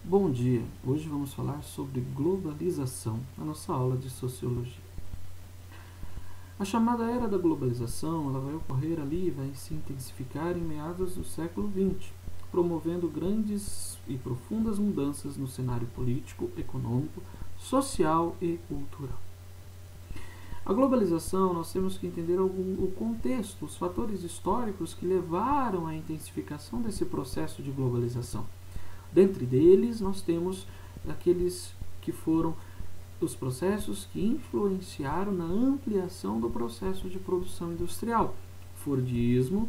Bom dia! Hoje vamos falar sobre globalização na nossa aula de Sociologia. A chamada Era da Globalização ela vai ocorrer ali e vai se intensificar em meados do século XX, promovendo grandes e profundas mudanças no cenário político, econômico, social e cultural. A globalização, nós temos que entender o contexto, os fatores históricos que levaram à intensificação desse processo de globalização. Dentre deles, nós temos aqueles que foram os processos que influenciaram na ampliação do processo de produção industrial. Fordismo,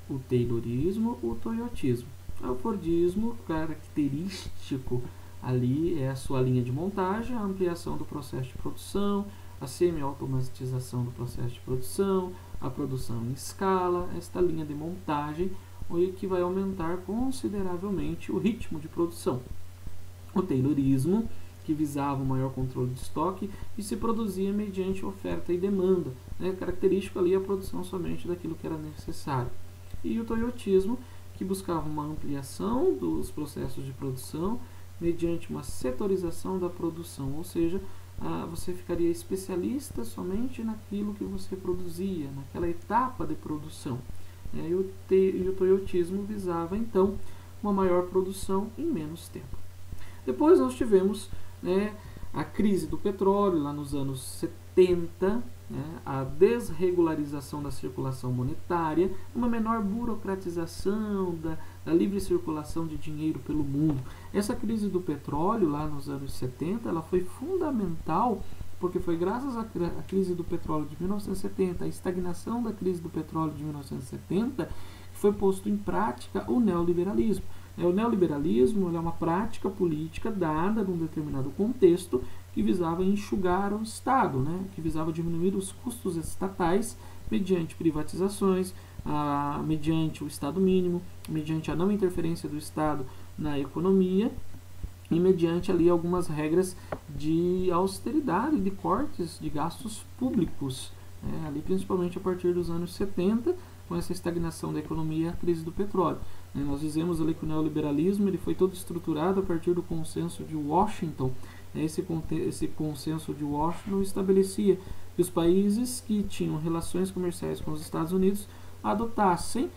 o Taylorismo, o Toyotismo. O Fordismo, característico ali é a sua linha de montagem, a ampliação do processo de produção, a semi-automatização do processo de produção, a produção em escala, esta linha de montagem que vai aumentar consideravelmente o ritmo de produção. O Taylorismo, que visava o maior controle de estoque e se produzia mediante oferta e demanda, característico ali a produção somente daquilo que era necessário. E o Toyotismo, que buscava uma ampliação dos processos de produção mediante uma setorização da produção, ou seja, você ficaria especialista somente naquilo que você produzia, naquela etapa de produção. E o Toyotismo visava, então, uma maior produção em menos tempo. Depois nós tivemos a crise do petróleo, lá nos anos 70, a desregularização da circulação monetária, uma menor burocratização da livre circulação de dinheiro pelo mundo. Essa crise do petróleo, lá nos anos 70, ela foi fundamental porque foi graças à crise do petróleo de 1970, a estagnação da crise do petróleo de 1970, que foi posto em prática o neoliberalismo. O neoliberalismo é uma prática política dada num determinado contexto que visava enxugar o Estado, que visava diminuir os custos estatais mediante privatizações, mediante o Estado mínimo, mediante a não interferência do Estado na economia, e mediante ali algumas regras de austeridade, de cortes de gastos públicos, ali principalmente a partir dos anos 70, com essa estagnação da economia e a crise do petróleo. Nós dizemos ali que o neoliberalismo ele foi todo estruturado a partir do consenso de Washington. Esse consenso de Washington estabelecia que os países que tinham relações comerciais com os Estados Unidos adotassem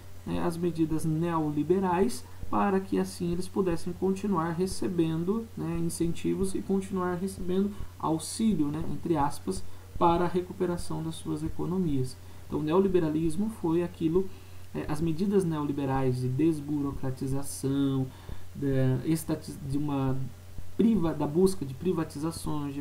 as medidas neoliberais para que assim eles pudessem continuar recebendo incentivos e continuar recebendo auxílio, entre aspas, para a recuperação das suas economias. Então o neoliberalismo foi aquilo, as medidas neoliberais de desburocratização, da busca de privatizações,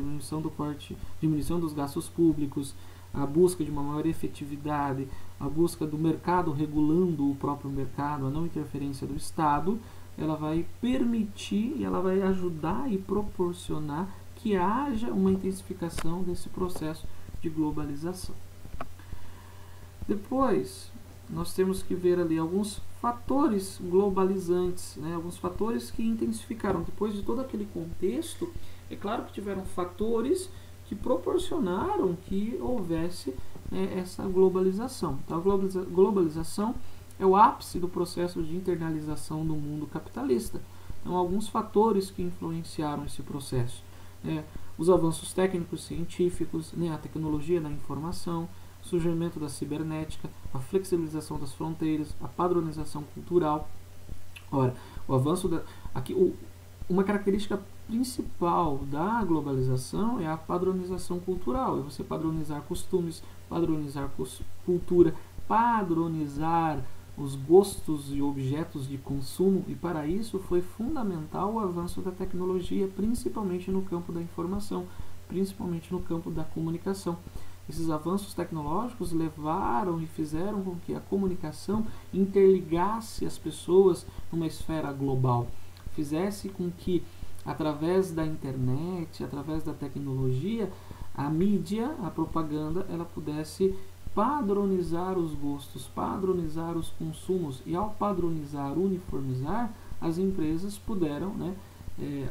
diminuição dos gastos públicos, a busca de uma maior efetividade, a busca do mercado regulando o próprio mercado, a não interferência do Estado, ela vai permitir e ela vai ajudar e proporcionar que haja uma intensificação desse processo de globalização. Depois, nós temos que ver ali alguns fatores globalizantes, alguns fatores que intensificaram. Depois de todo aquele contexto, é claro que tiveram fatores que proporcionaram que houvesse essa globalização. Então, a globalização é o ápice do processo de internalização do mundo capitalista. Então, alguns fatores que influenciaram esse processo. Os avanços técnicos científicos, a tecnologia da informação, o surgimento da cibernética, a flexibilização das fronteiras, a padronização cultural. Ora, o avanço uma característica principal da globalização é a padronização cultural. É você padronizar costumes, padronizar cultura, padronizar os gostos e objetos de consumo, e para isso foi fundamental o avanço da tecnologia, principalmente no campo da informação, principalmente no campo da comunicação. Esses avanços tecnológicos levaram e fizeram com que a comunicação interligasse as pessoas numa esfera global, fizesse com que, através da internet, através da tecnologia, a mídia, a propaganda, ela pudesse padronizar os gostos, padronizar os consumos, e ao padronizar, uniformizar, as empresas puderam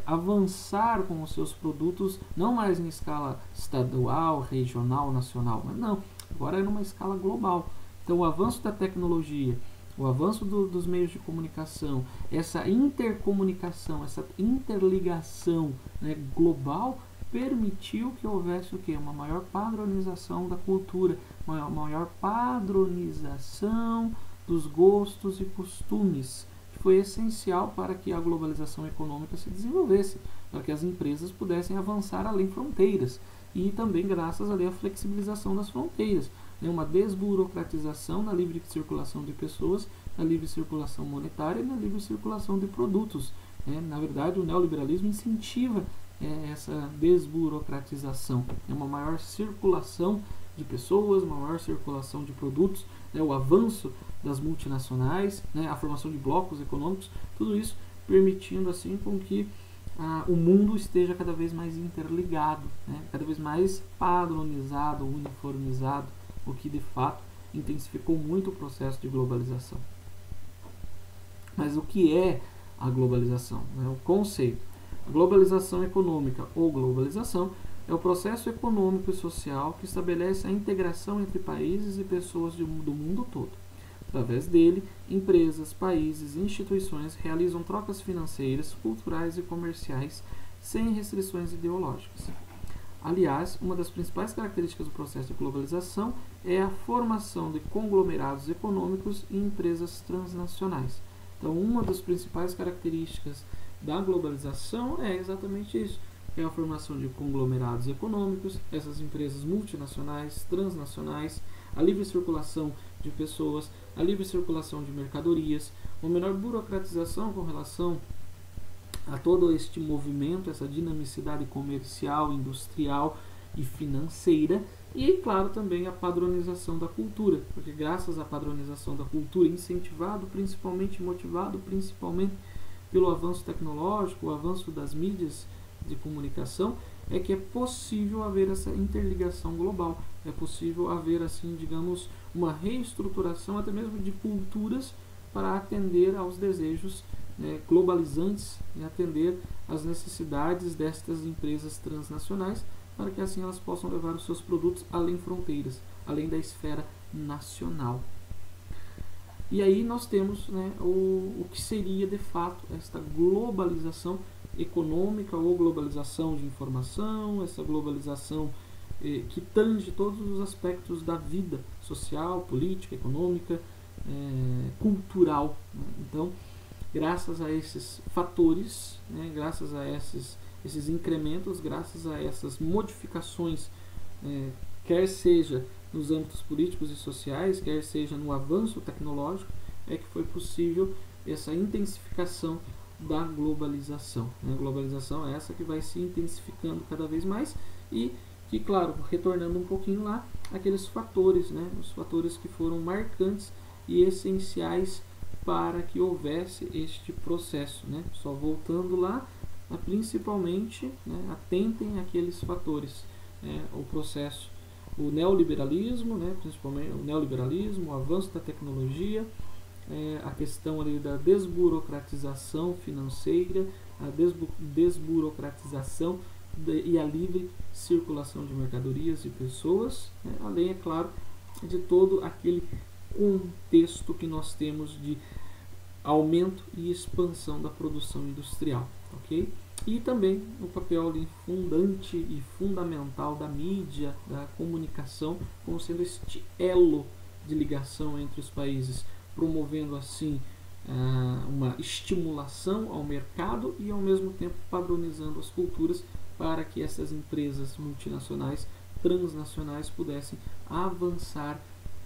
avançar com os seus produtos, não mais em escala estadual, regional, nacional, mas não, agora é numa escala global. Então o avanço da tecnologia, o avanço dos meios de comunicação, essa intercomunicação, essa interligação, né, global, permitiu que houvesse o quê? Uma maior padronização da cultura, uma maior padronização dos gostos e costumes, que foi essencial para que a globalização econômica se desenvolvesse, para que as empresas pudessem avançar além fronteiras, e também graças à flexibilização das fronteiras, né, uma desburocratização na livre circulação de pessoas, na livre circulação monetária e na livre circulação de produtos. Na verdade, o neoliberalismo incentiva essa desburocratização, uma maior circulação de pessoas, uma maior circulação de produtos, o avanço das multinacionais, a formação de blocos econômicos, tudo isso permitindo assim com que o mundo esteja cada vez mais interligado, cada vez mais padronizado, uniformizado, o que de fato intensificou muito o processo de globalização. Mas o que é a globalização? O conceito. A globalização econômica ou globalização é o processo econômico e social que estabelece a integração entre países e pessoas do mundo todo. Através dele, empresas, países e instituições realizam trocas financeiras, culturais e comerciais sem restrições ideológicas. Aliás, uma das principais características do processo de globalização é a formação de conglomerados econômicos e empresas transnacionais. Então, uma das principais características da globalização é exatamente isso, é a formação de conglomerados econômicos, essas empresas multinacionais, transnacionais, a livre circulação de pessoas, a livre circulação de mercadorias, uma menor burocratização com relação a todo este movimento, essa dinamicidade comercial, industrial e financeira, e, claro, também a padronização da cultura, porque graças à padronização da cultura, incentivado principalmente, motivado principalmente pelo avanço tecnológico, o avanço das mídias de comunicação, é que é possível haver essa interligação global, é possível haver, assim, digamos, uma reestruturação até mesmo de culturas para atender aos desejos globalizantes e atender às necessidades destas empresas transnacionais, para que assim elas possam levar os seus produtos além fronteiras, além da esfera nacional. E aí nós temos o que seria de fato esta globalização econômica ou globalização de informação, essa globalização que tange todos os aspectos da vida social, política, econômica, cultural. Então, graças a esses fatores, graças a esses incrementos, graças a essas modificações, quer seja nos âmbitos políticos e sociais, quer seja no avanço tecnológico, é que foi possível essa intensificação da globalização. A globalização é essa que vai se intensificando cada vez mais e que, claro, retornando um pouquinho lá, aqueles fatores, os fatores que foram marcantes e essenciais para que houvesse este processo. Só voltando lá, principalmente, atentem àqueles fatores, o processo, o neoliberalismo, principalmente o neoliberalismo, o avanço da tecnologia, a questão ali da desburocratização financeira, a desburocratização e a livre circulação de mercadorias e pessoas, além, é claro, de todo aquele contexto que nós temos de aumento e expansão da produção industrial, ok? E também o papel fundante e fundamental da mídia, da comunicação, como sendo este elo de ligação entre os países, promovendo assim uma estimulação ao mercado e ao mesmo tempo padronizando as culturas para que essas empresas multinacionais, transnacionais pudessem avançar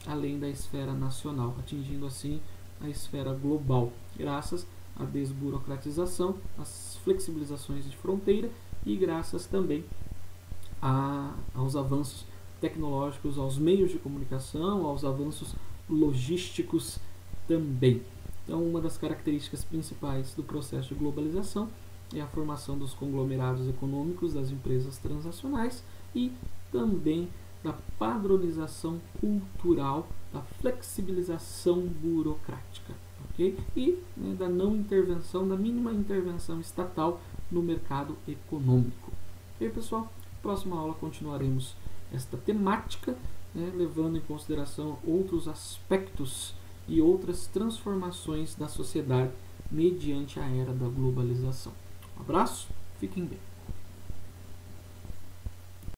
além da esfera nacional, atingindo assim a esfera global, graças à desburocratização, às flexibilizações de fronteira e graças também aos avanços tecnológicos, aos meios de comunicação, aos avanços logísticos também. Então, uma das características principais do processo de globalização é a formação dos conglomerados econômicos das empresas transnacionais e também da padronização cultural, da flexibilização burocrática, ok? E da não intervenção, da mínima intervenção estatal no mercado econômico. Ok, pessoal? Próxima aula continuaremos esta temática, levando em consideração outros aspectos e outras transformações da sociedade mediante a era da globalização. Um abraço, fiquem bem.